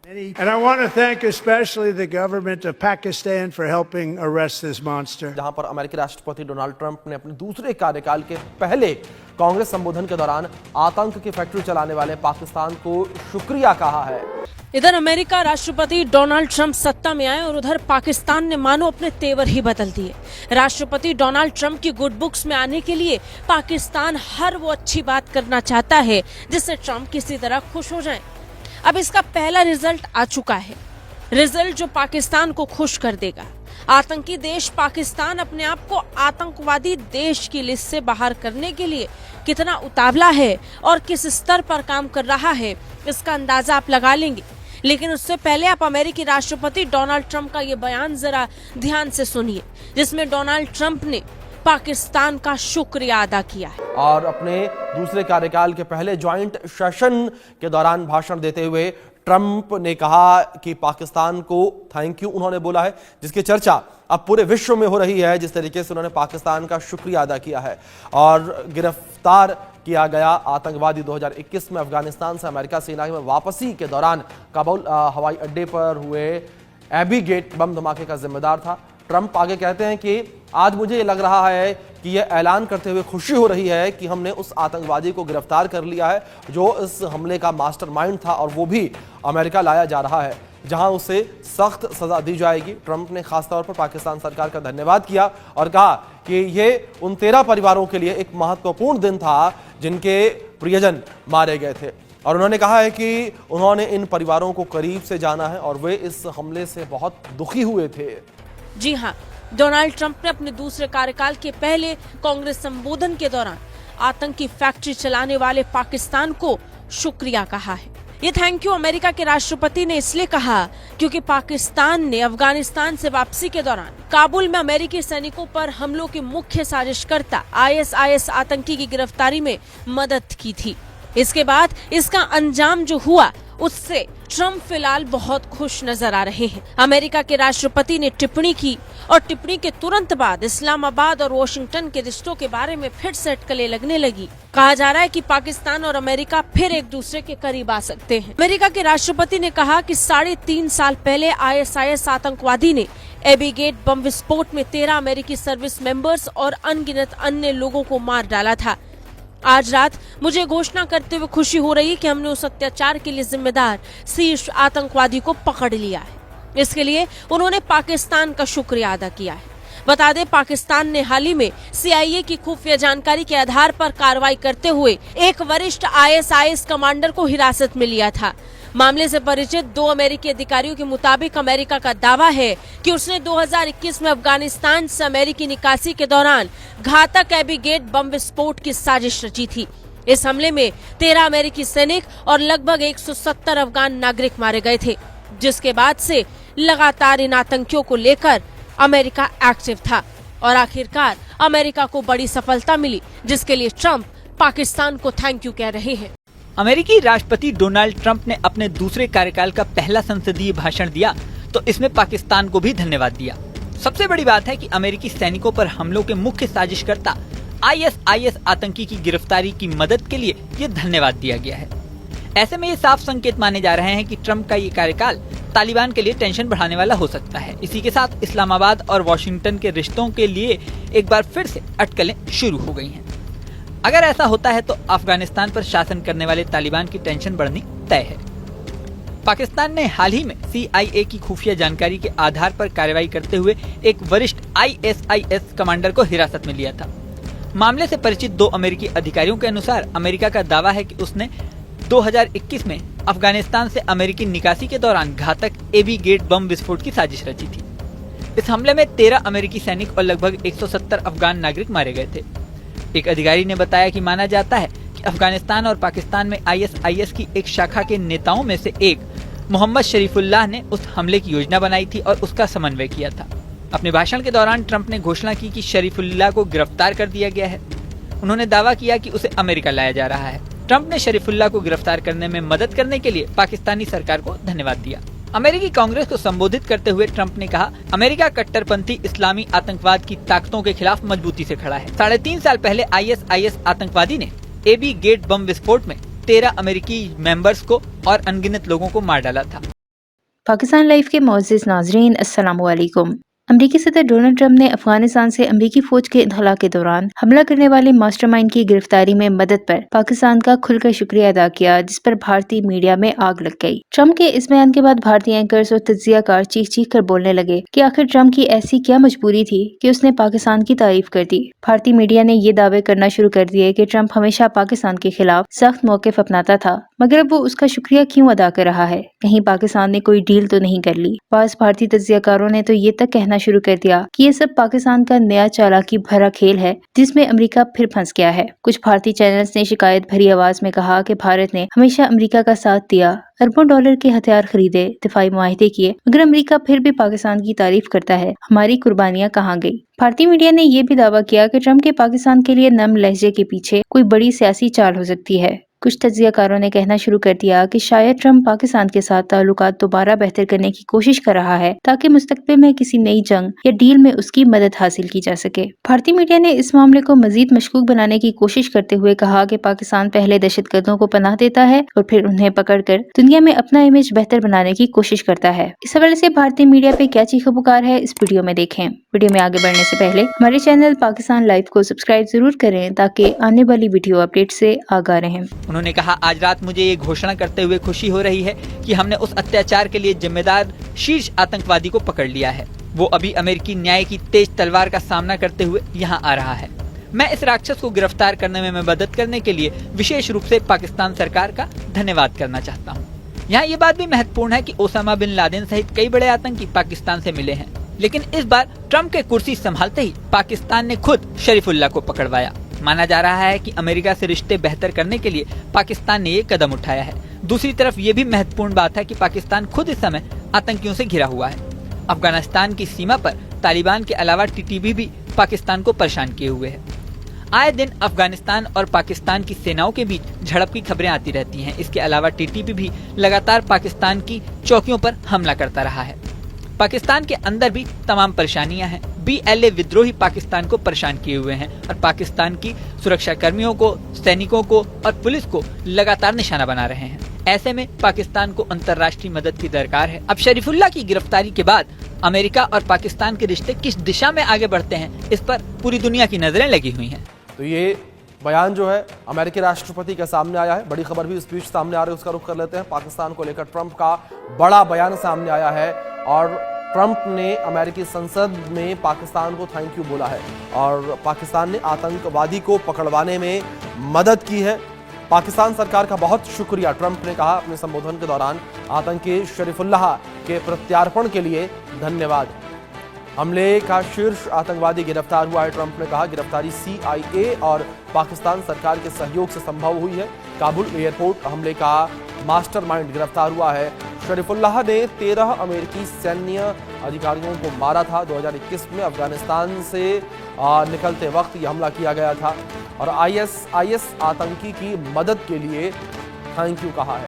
And I want to thank especially the government of Pakistan for helping arrest this monster. जहां पर अमेरिकी राष्ट्रपति Donald Trump ने अपने दूसरे कार्यकाल के पहले कांग्रेस संबोधन के दौरान आतंक की फैक्ट्री चलाने वाले पाकिस्तान को शुक्रिया कहा है। इधर अमेरिका राष्ट्रपति डोनाल्ड ट्रंप सत्ता में आए और उधर पाकिस्तान ने मानो अपने तेवर ही बदल दिए। राष्ट्रपति डोनाल्ड ट्रंप की गुड बुक्स में आने के लिए पाकिस्तान हर वो अच्छी बात करना चाहता है जिससे ट्रंप किसी तरह खुश हो जाएं। अब इसका पहला रिजल्ट आ चुका है, रिजल्ट जो पाकिस्तान को खुश कर देगा। आतंकी देश पाकिस्तान अपने आप को आतंकवादी देश की लिस्ट से बाहर करने के लिए कितना उतावला है और किस स्तर पर काम कर रहा है, इसका अंदाजा आप लगा लेंगे। लेकिन उससे पहले आप अमेरिकी राष्ट्रपति डोनाल्ड ट्रंप का ये बयान जरा ध्यान से सुनिए, जिसमें डोनाल्ड ट्रंप ने पाकिस्तान का शुक्रिया अदा किया है। और अपने दूसरे कार्यकाल के पहले ज्वाइंट सेशन के दौरान भाषण देते हुए ट्रंप ने कहा कि पाकिस्तान को थैंक यू उन्होंने बोला है, जिसकी चर्चा अब पूरे विश्व में हो रही है। जिस तरीके से उन्होंने पाकिस्तान का शुक्रिया अदा किया है और गिरफ्तार किया गया आतंकवादी 2021 में अफगानिस्तान से अमेरिका सेना में वापसी के दौरान काबुल हवाई अड्डे पर हुए एबी गेट बम धमाके का जिम्मेदार था। ट्रंप आगे कहते हैं कि आज मुझे ये लग रहा है कि यह ऐलान करते हुए खुशी हो रही है कि हमने उस आतंकवादी को गिरफ्तार कर लिया है जो इस हमले का मास्टरमाइंड था और वो भी अमेरिका लाया जा रहा है जहां उसे सख्त सजा दी जाएगी। ट्रंप ने खासतौर पर पाकिस्तान सरकार का धन्यवाद किया और कहा कि ये उन 13 परिवारों के लिए एक महत्वपूर्ण दिन था जिनके प्रियजन मारे गए थे और उन्होंने कहा है कि उन्होंने इन परिवारों को करीब से जाना है और वे इस हमले से बहुत दुखी हुए थे। जी हाँ, डोनाल्ड ट्रंप ने अपने दूसरे कार्यकाल के पहले कांग्रेस संबोधन के दौरान आतंकी फैक्ट्री चलाने वाले पाकिस्तान को शुक्रिया कहा है। ये थैंक यू अमेरिका के राष्ट्रपति ने इसलिए कहा क्योंकि पाकिस्तान ने अफगानिस्तान से वापसी के दौरान काबुल में अमेरिकी सैनिकों पर हमलों के मुख्य साजिशकर्ता ISIS आतंकी की गिरफ्तारी में मदद की थी। इसके बाद इसका अंजाम जो हुआ उससे ट्रंप फिलहाल बहुत खुश नजर आ रहे हैं। अमेरिका के राष्ट्रपति ने टिप्पणी की और टिप्पणी के तुरंत बाद इस्लामाबाद और वॉशिंगटन के रिश्तों के बारे में फिर से अटकलें लगने लगी। कहा जा रहा है कि पाकिस्तान और अमेरिका फिर एक दूसरे के करीब आ सकते हैं। अमेरिका के राष्ट्रपति ने कहा कि 3.5 साल पहले ISIS आतंकवादी ने एबी गेट बम विस्फोट में 13 अमेरिकी सर्विस मेंबर्स और अनगिनत अन्य लोगों को मार डाला था। आज रात मुझे घोषणा करते हुए खुशी हो रही है कि हमने उस अत्याचार के लिए जिम्मेदार शीर्ष आतंकवादी को पकड़ लिया है। इसके लिए उन्होंने पाकिस्तान का शुक्रिया अदा किया है। बता दें, पाकिस्तान ने हाल ही में CIA की खुफिया जानकारी के आधार पर कार्रवाई करते हुए एक वरिष्ठ ISIS कमांडर को हिरासत में लिया था। मामले से परिचित 2 अमेरिकी अधिकारियों के मुताबिक अमेरिका का दावा है कि उसने 2021 में अफगानिस्तान से अमेरिकी निकासी के दौरान घातक एबी गेट बम विस्फोट की साजिश रची थी। इस हमले में 13 अमेरिकी सैनिक और लगभग 170 अफगान नागरिक मारे गए थे, जिसके बाद से लगातार इन आतंकियों को लेकर अमेरिका एक्टिव था और आखिरकार अमेरिका को बड़ी सफलता मिली, जिसके लिए ट्रंप पाकिस्तान को थैंक यू कह रहे हैं। अमेरिकी राष्ट्रपति डोनाल्ड ट्रंप ने अपने दूसरे कार्यकाल का पहला संसदीय भाषण दिया तो इसमें पाकिस्तान को भी धन्यवाद दिया। सबसे बड़ी बात है कि अमेरिकी सैनिकों पर हमलों के मुख्य साजिशकर्ता ISIS आतंकी की गिरफ्तारी की मदद के लिए ये धन्यवाद दिया गया है। ऐसे में ये साफ संकेत माने जा रहे हैं कि ट्रंप का ये कार्यकाल तालिबान के लिए टेंशन बढ़ाने वाला हो सकता है। इसी के साथ इस्लामाबाद और वॉशिंगटन के रिश्तों के लिए एक बार फिर से अटकलें शुरू हो गई हैं। अगर ऐसा होता है तो अफगानिस्तान पर शासन करने वाले तालिबान की टेंशन बढ़नी तय है। पाकिस्तान ने हाल ही में CIA की खुफिया जानकारी के आधार पर कार्रवाई करते हुए एक वरिष्ठ ISIS कमांडर को हिरासत में लिया था। मामले से परिचित 2 अमेरिकी अधिकारियों के अनुसार अमेरिका का दावा है कि उसने 2021 में अफगानिस्तान से अमेरिकी निकासी के दौरान घातक एबी गेट बम विस्फोट की साजिश रची थी। इस हमले में 13 अमेरिकी सैनिक और लगभग 170 अफगान नागरिक मारे गए थे। एक अधिकारी ने बताया कि माना जाता है कि अफगानिस्तान और पाकिस्तान में ISIS की एक शाखा के नेताओं में से एक मोहम्मद शरीफुल्लाह ने उस हमले की योजना बनाई थी और उसका समन्वय किया था। अपने भाषण के दौरान ट्रंप ने घोषणा की कि शरीफुल्लाह को गिरफ्तार कर दिया गया है। उन्होंने दावा किया कि उसे अमेरिका लाया जा रहा है। ट्रंप ने शरीफुल्लाह को गिरफ्तार करने में मदद करने के लिए पाकिस्तानी सरकार को धन्यवाद दिया। अमेरिकी कांग्रेस को संबोधित करते हुए ट्रंप ने कहा, अमेरिका कट्टरपंथी इस्लामी आतंकवाद की ताकतों के खिलाफ मजबूती से खड़ा है। 3.5 साल पहले ISIS आतंकवादी ने एबी गेट बम विस्फोट में 13 अमेरिकी मेंबर्स को और अनगिनत लोगों को मार डाला था। पाकिस्तान लाइव के मोअज़्ज़िज़ नाज़रीन, अस्सलामु अलैकुम। अमरीकी सदर डोनाल्ड ट्रंप ने अफगानिस्तान से अमरीकी फौज के इन्हला के दौरान हमला करने वाले मास्टरमाइंड की गिरफ्तारी में मदद पर पाकिस्तान का खुलकर शुक्रिया अदा किया, जिस पर भारतीय मीडिया में आग लग गई। ट्रंप के इस बयान के बाद भारतीय एंकर्स और तज्जियाकार चीख चीख कर बोलने लगे कि आखिर ट्रंप की ऐसी क्या मजबूरी थी कि उसने पाकिस्तान की तारीफ कर दी। भारतीय मीडिया ने ये दावे करना शुरू कर दिए कि ट्रंप हमेशा पाकिस्तान के खिलाफ सख्त मौक़िफ़ अपनाता था, मगर अब वो उसका शुक्रिया क्यों अदा कर रहा है? कहीं पाकिस्तान ने कोई डील तो नहीं कर ली? बाज़ भारतीय तज्जियाकारों ने तो ये तक कहना शुरू कर दिया कि ये सब पाकिस्तान का नया चालाकी भरा खेल है, जिसमें अमेरिका फिर फंस गया है। कुछ भारतीय चैनल्स ने शिकायत भरी आवाज में कहा कि भारत ने हमेशा अमेरिका का साथ दिया, अरबों डॉलर के हथियार खरीदे, दिफाई मुआहदे किए, मगर अमेरिका फिर भी पाकिस्तान की तारीफ करता है। हमारी कुर्बानियां कहाँ गई? भारतीय मीडिया ने यह भी दावा किया कि ट्रंप के पाकिस्तान के लिए नम लहजे के पीछे कोई बड़ी सियासी चाल हो सकती है। कुछ तज्जियाकारों ने कहना शुरू कर दिया कि शायद ट्रंप पाकिस्तान के साथ ताल्लुकात दोबारा बेहतर करने की कोशिश कर रहा है, ताकि मुस्तकबिल में किसी नई जंग या डील में उसकी मदद हासिल की जा सके। भारतीय मीडिया ने इस मामले को मजीद मशकूक बनाने की कोशिश करते हुए कहा कि पाकिस्तान पहले दहशतगर्दों को पनाह देता है और फिर उन्हें पकड़कर दुनिया में अपना इमेज बेहतर बनाने की कोशिश करता है। इस हवाले से भारतीय मीडिया पे क्या चीखो पुकार है, इस वीडियो में देखें। वीडियो में आगे बढ़ने से पहले हमारे चैनल पाकिस्तान लाइव को सब्सक्राइब जरूर करें, ताकि आने वाली वीडियो अपडेट से आगाह रहें। उन्होंने कहा, आज रात मुझे ये घोषणा करते हुए खुशी हो रही है कि हमने उस अत्याचार के लिए जिम्मेदार शीर्ष आतंकवादी को पकड़ लिया है। वो अभी अमेरिकी न्याय की तेज तलवार का सामना करते हुए यहाँ आ रहा है। मैं इस राक्षस को गिरफ्तार करने में मदद करने के लिए विशेष रूप से पाकिस्तान सरकार का धन्यवाद करना चाहता हूँ। यहाँ ये बात भी महत्वपूर्ण है कि ओसामा बिन लादेन सहित कई बड़े आतंकी पाकिस्तान से मिले हैं, लेकिन इस बार ट्रंप के कुर्सी संभालते ही पाकिस्तान ने खुद शरीफुल्लाह को पकड़वाया। माना जा रहा है कि अमेरिका से रिश्ते बेहतर करने के लिए पाकिस्तान ने ये कदम उठाया है। दूसरी तरफ ये भी महत्वपूर्ण बात है कि पाकिस्तान खुद इस समय आतंकियों से घिरा हुआ है। अफगानिस्तान की सीमा पर तालिबान के अलावा टीटीपी भी पाकिस्तान को परेशान किए हुए है। आए दिन अफगानिस्तान और पाकिस्तान की सेनाओं के बीच झड़प की खबरें आती रहती हैं। इसके अलावा टीटीपी भी लगातार पाकिस्तान की चौकियों पर हमला करता रहा है। पाकिस्तान के अंदर भी तमाम परेशानियां हैं। BLA विद्रोही पाकिस्तान को परेशान किए हुए हैं और पाकिस्तान की सुरक्षा कर्मियों को, सैनिकों को और पुलिस को लगातार निशाना बना रहे हैं। ऐसे में पाकिस्तान को अंतर्राष्ट्रीय मदद की दरकार है। अब शरीफुल्लाह की गिरफ्तारी के बाद अमेरिका और पाकिस्तान के रिश्ते किस दिशा में आगे बढ़ते हैं, इस पर पूरी दुनिया की नजरें लगी हुई हैं। तो ये बयान जो है अमेरिकी राष्ट्रपति के सामने आया है। बड़ी खबर भी स्पीच सामने आ रही है, उसका रुख कर लेते हैं। पाकिस्तान को लेकर ट्रंप का बड़ा बयान सामने आया है और ट्रंप ने अमेरिकी संसद में पाकिस्तान को थैंक यू बोला है और पाकिस्तान ने आतंकवादी को पकड़वाने में मदद की है। पाकिस्तान सरकार का बहुत शुक्रिया, ट्रंप ने कहा अपने संबोधन के दौरान। आतंकी शरीफुल्लाह के प्रत्यार्पण के लिए धन्यवाद। हमले का शीर्ष आतंकवादी गिरफ्तार हुआ है, ट्रंप ने कहा। गिरफ्तारी CIA और पाकिस्तान सरकार के सहयोग से संभव हुई है। काबुल एयरपोर्ट हमले का मास्टरमाइंड गिरफ्तार हुआ है। शरीफुल्लाह ने 13 अमेरिकी सैन्य अधिकारियों को मारा था। 2021 में अफगानिस्तान से निकलते वक्त यह हमला किया गया था और IS आतंकी की मदद के लिए थैंक यू कहा है।